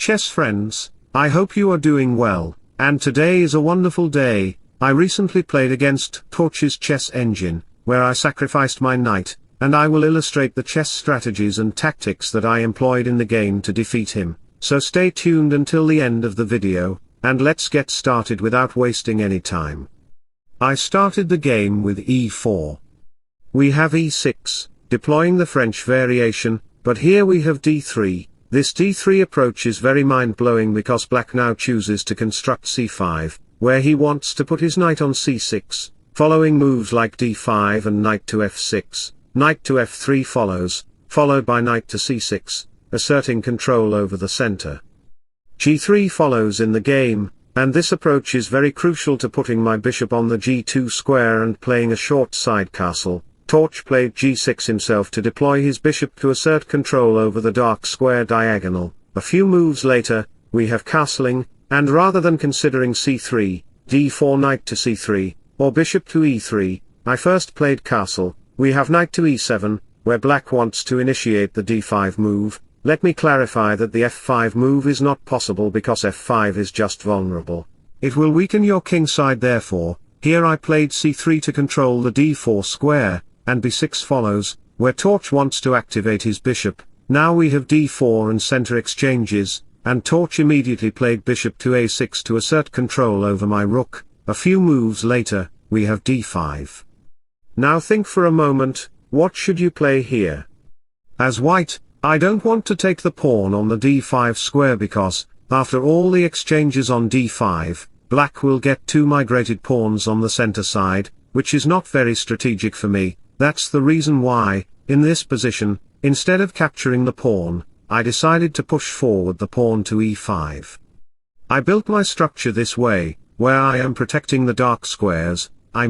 chess friends, I hope you are doing well, and today is a wonderful day. I recently played against Torch's chess engine, where I sacrificed my knight, and I will illustrate the chess strategies and tactics that I employed in the game to defeat him, so stay tuned until the end of the video, and let's get started without wasting any time. I started the game with e4. We have e6, deploying the French variation, but here we have d3. This d3 approach is very mind-blowing because black now chooses to construct c5, where he wants to put his knight on c6, following moves like d5 and knight to f6, knight to f3 follows, followed by knight to c6, asserting control over the center. g3 follows in the game, and this approach is very crucial to putting my bishop on the g2 square and playing a short side castle. Torch played g6 himself to deploy his bishop to assert control over the dark square diagonal. A few moves later, we have castling, and rather than considering c3, d4 knight to c3, or bishop to e3, I first played castle. We have knight to e7, where black wants to initiate the d5 move. Let me clarify that the f5 move is not possible because f5 is just vulnerable. It will weaken your king side therefore. Here I played c3 to control the d4 square, and b6 follows, where Torch wants to activate his bishop. Now we have d4 and center exchanges, and Torch immediately played bishop to a6 to assert control over my rook. A few moves later, we have d5. Now think for a moment, what should you play here? As white, I don't want to take the pawn on the d5 square because, after all the exchanges on d5, black will get two migrated pawns on the center side, which is not very strategic for me. That's the reason why, in this position, instead of capturing the pawn, I decided to push forward the pawn to e5. I built my structure this way, where I am protecting the dark squares. I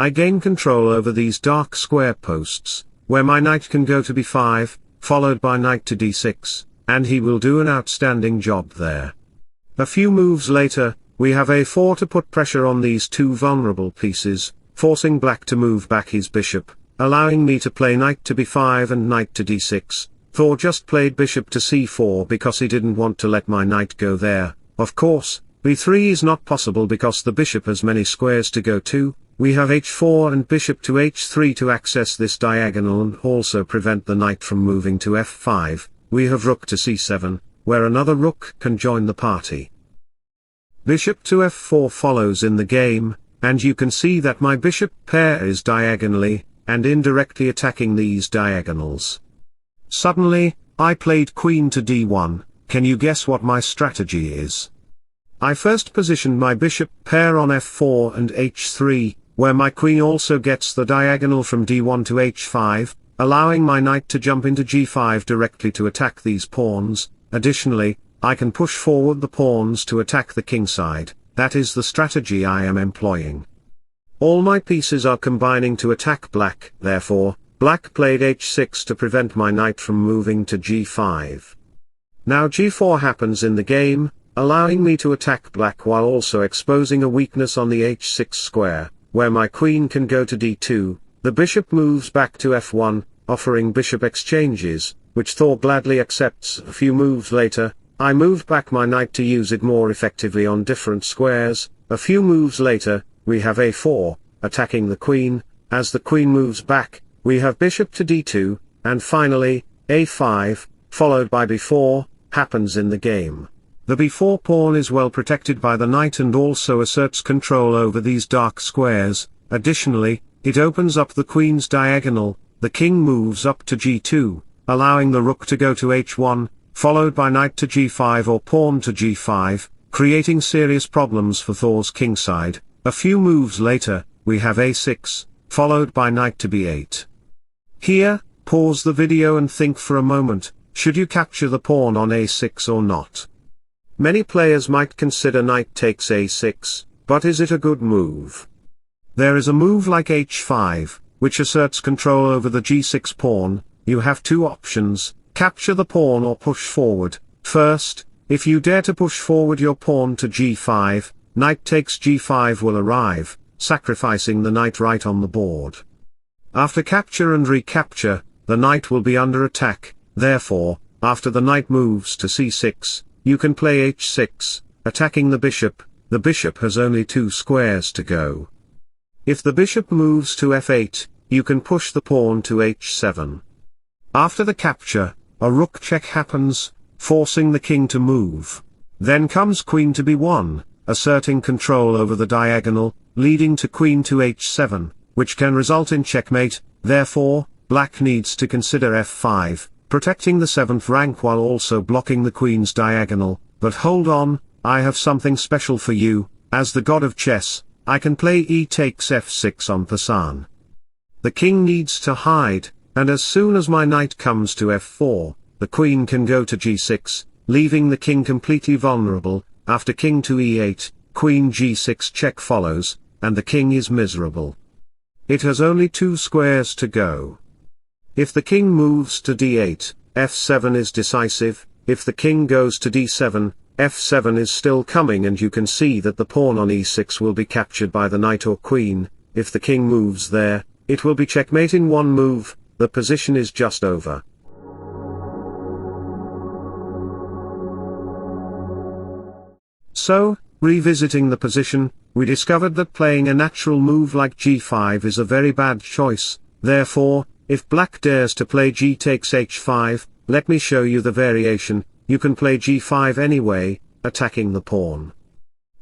gain control over these dark square posts, where my knight can go to b5, followed by knight to d6, and he will do an outstanding job there. A few moves later, we have a4 to put pressure on these two vulnerable pieces, forcing black to move back his bishop, allowing me to play knight to b5 and knight to d6. Thor just played bishop to c4 because he didn't want to let my knight go there. Of course, b3 is not possible because the bishop has many squares to go to. We have h4 and bishop to h3 to access this diagonal and also prevent the knight from moving to f5. We have rook to c7, where another rook can join the party. Bishop to f4 follows in the game, and you can see that my bishop pair is diagonally, and indirectly attacking these diagonals. Suddenly, I played queen to d1. Can you guess what my strategy is? I first positioned my bishop pair on f4 and h3, where my queen also gets the diagonal from d1 to h5, allowing my knight to jump into g5 directly to attack these pawns. Additionally, I can push forward the pawns to attack the king side. That is the strategy I am employing. All my pieces are combining to attack black, therefore, black played h6 to prevent my knight from moving to g5. Now g4 happens in the game, allowing me to attack black while also exposing a weakness on the h6 square, where my queen can go to d2, the bishop moves back to f1, offering bishop exchanges, which Thor gladly accepts. A few moves later, I moved back my knight to use it more effectively on different squares. A few moves later, we have a4, attacking the queen. As the queen moves back, we have bishop to d2, and finally, a5, followed by b4, happens in the game. The b4 pawn is well protected by the knight and also asserts control over these dark squares. Additionally, it opens up the queen's diagonal. The king moves up to g2, allowing the rook to go to h1, followed by knight to g5 or pawn to g5, creating serious problems for Thor's kingside. A few moves later, we have a6, followed by knight to b8. Here, pause the video and think for a moment, should you capture the pawn on a6 or not? Many players might consider knight takes a6, but is it a good move? There is a move like h5, which asserts control over the g6 pawn. You have two options: capture the pawn or push forward. First, if you dare to push forward your pawn to g5, knight takes g5 will arrive, sacrificing the knight right on the board. After capture and recapture, the knight will be under attack. Therefore, after the knight moves to c6, you can play h6, attacking the bishop has only 2 squares to go. If the bishop moves to f8, you can push the pawn to h7. After the capture, a rook check happens, forcing the king to move. Then comes queen to b1, asserting control over the diagonal, leading to queen to h7, which can result in checkmate. Therefore, black needs to consider f5, protecting the 7th rank while also blocking the queen's diagonal. But hold on, I have something special for you. As the god of chess, I can play e takes f6 on pawn. The king needs to hide, and as soon as my knight comes to f4, the queen can go to g6, leaving the king completely vulnerable. After king to e8, queen g6 check follows, and the king is miserable. It has only 2 squares to go. If the king moves to d8, f7 is decisive. If the king goes to d7, f7 is still coming, and you can see that the pawn on e6 will be captured by the knight or queen. If the king moves there, it will be checkmate in 1 move. The position is just over. So, revisiting the position, we discovered that playing a natural move like g5 is a very bad choice. Therefore, if black dares to play g takes h5, let me show you the variation. You can play g5 anyway, attacking the pawn.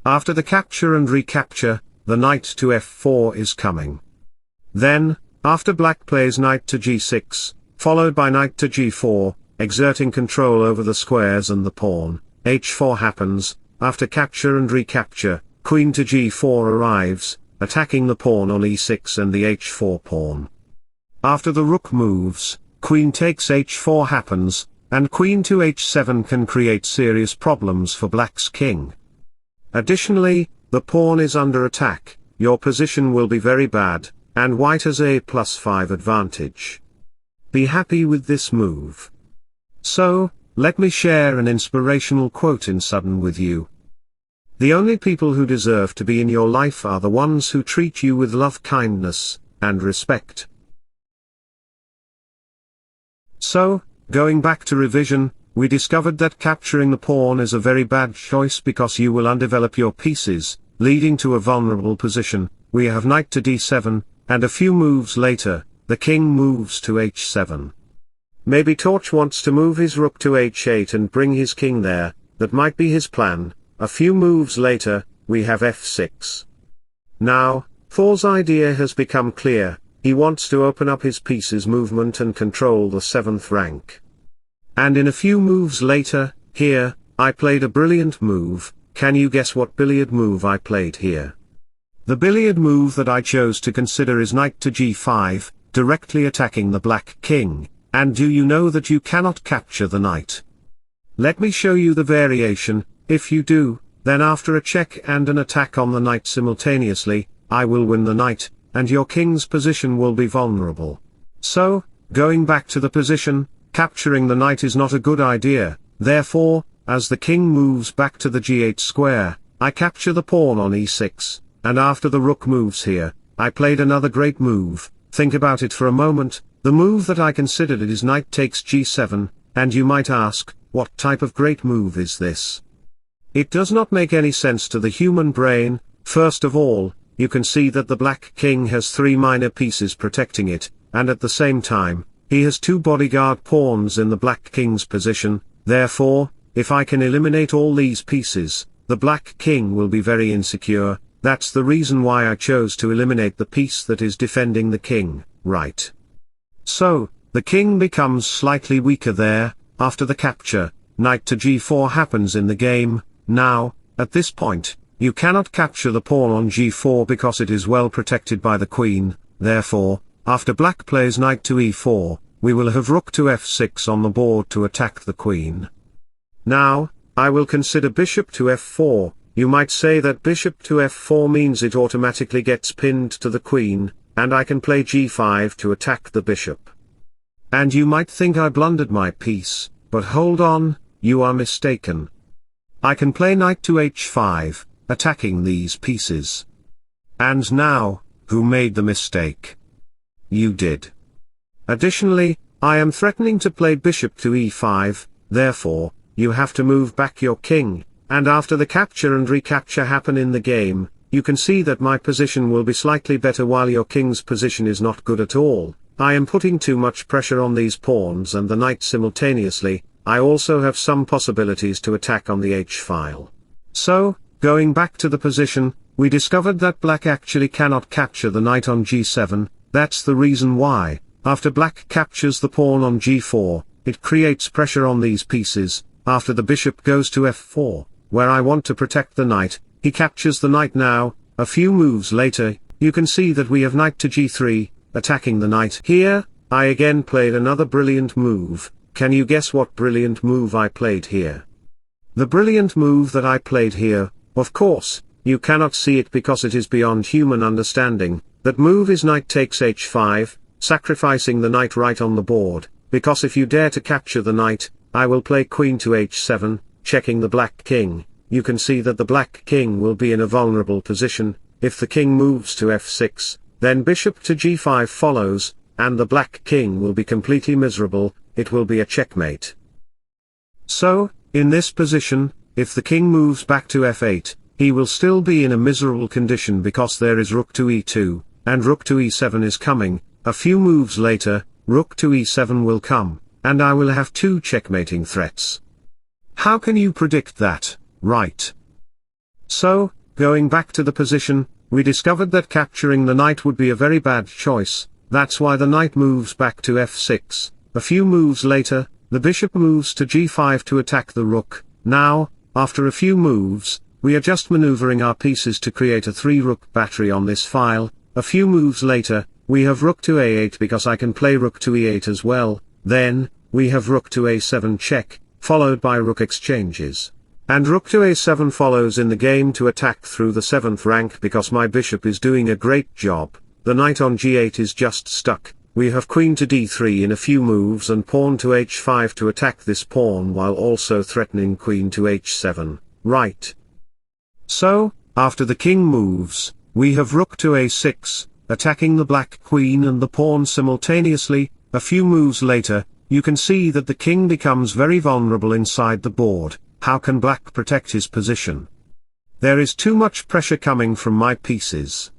After the capture and recapture, the knight to f4 is coming. Then, after black plays knight to g6, followed by knight to g4, exerting control over the squares and the pawn, h4 happens. After capture and recapture, queen to g4 arrives, attacking the pawn on e6 and the h4 pawn. After the rook moves, queen takes h4 happens, and queen to h7 can create serious problems for black's king. Additionally, the pawn is under attack, your position will be very bad, and white has a +5 advantage. Be happy with this move. So, let me share an inspirational quote in sudden with you. The only people who deserve to be in your life are the ones who treat you with love, kindness, and respect. So, going back to revision, we discovered that capturing the pawn is a very bad choice because you will undevelop your pieces, leading to a vulnerable position. We have knight to d7, and a few moves later, the king moves to h7. Maybe Torch wants to move his rook to h8 and bring his king there. That might be his plan. A few moves later, we have f6. Now, Thor's idea has become clear. He wants to open up his pieces movement and control the 7th rank. And in a few moves later, here, I played a brilliant move. Can you guess what billiard move I played here? The billiard move that I chose to consider is knight to g5, directly attacking the black king. And do you know that you cannot capture the knight? Let me show you the variation. If you do, then after a check and an attack on the knight simultaneously, I will win the knight, and your king's position will be vulnerable. So, going back to the position, capturing the knight is not a good idea. Therefore, as the king moves back to the g8 square, I capture the pawn on e6, and after the rook moves here, I played another great move. Think about it for a moment. The move that I considered is knight takes g7, and you might ask, what type of great move is this? It does not make any sense to the human brain. First of all, you can see that the black king has 3 minor pieces protecting it, and at the same time, he has 2 bodyguard pawns in the black king's position. Therefore, if I can eliminate all these pieces, the black king will be very insecure. That's the reason why I chose to eliminate the piece that is defending the king, right? So, the king becomes slightly weaker there. After the capture, knight to g4 happens in the game. Now, at this point, you cannot capture the pawn on g4 because it is well protected by the queen. Therefore, after black plays knight to e4, we will have rook to f6 on the board to attack the queen. Now, I will consider bishop to f4. You might say that bishop to f4 means it automatically gets pinned to the queen, and I can play g5 to attack the bishop. And you might think I blundered my piece, but hold on, you are mistaken. I can play knight to h5, attacking these pieces. And now, who made the mistake? You did. Additionally, I am threatening to play bishop to e5, therefore, you have to move back your king, and after the capture and recapture happen in the game, you can see that my position will be slightly better while your king's position is not good at all. I am putting too much pressure on these pawns and the knight simultaneously. I also have some possibilities to attack on the h-file. So, going back to the position, we discovered that black actually cannot capture the knight on g7, that's the reason why, after black captures the pawn on g4, it creates pressure on these pieces. After the bishop goes to f4, where I want to protect the knight, he captures the knight now. A few moves later, you can see that we have knight to g3, attacking the knight. Here, I again played another brilliant move. Can you guess what brilliant move I played here? The brilliant move that I played here, of course, you cannot see it because it is beyond human understanding. That move is knight takes h5, sacrificing the knight right on the board, because if you dare to capture the knight, I will play queen to h7, checking the black king. You can see that the black king will be in a vulnerable position. If the king moves to f6, then bishop to g5 follows, and the black king will be completely miserable. It will be a checkmate. So, in this position, if the king moves back to f8, he will still be in a miserable condition because there is rook to e2, and rook to e7 is coming. A few moves later, rook to e7 will come, and I will have two checkmating threats. How can you predict that, right? So, going back to the position, we discovered that capturing the knight would be a very bad choice. That's why the knight moves back to f6. A few moves later, the bishop moves to g5 to attack the rook. Now, after a few moves, we are just maneuvering our pieces to create a 3-rook battery on this file. A few moves later, we have rook to a8 because I can play rook to e8 as well. Then, we have rook to a7 check, followed by rook exchanges. And rook to a7 follows in the game to attack through the 7th rank because my bishop is doing a great job. The knight on g8 is just stuck. We have queen to d3 in a few moves and pawn to h5 to attack this pawn while also threatening queen to h7, right? So, after the king moves, we have rook to a6, attacking the black queen and the pawn simultaneously. A few moves later, you can see that the king becomes very vulnerable inside the board. How can black protect his position? There is too much pressure coming from my pieces.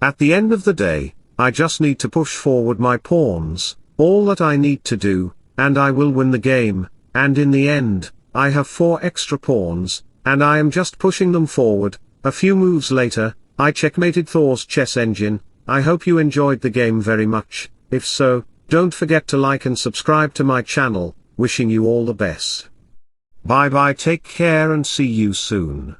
At the end of the day, I just need to push forward my pawns, all that I need to do, and I will win the game. And in the end, I have 4 extra pawns, and I am just pushing them forward. A few moves later, I checkmated Thor's chess engine. I hope you enjoyed the game very much. If so, don't forget to like and subscribe to my channel. Wishing you all the best. Bye bye, take care and see you soon.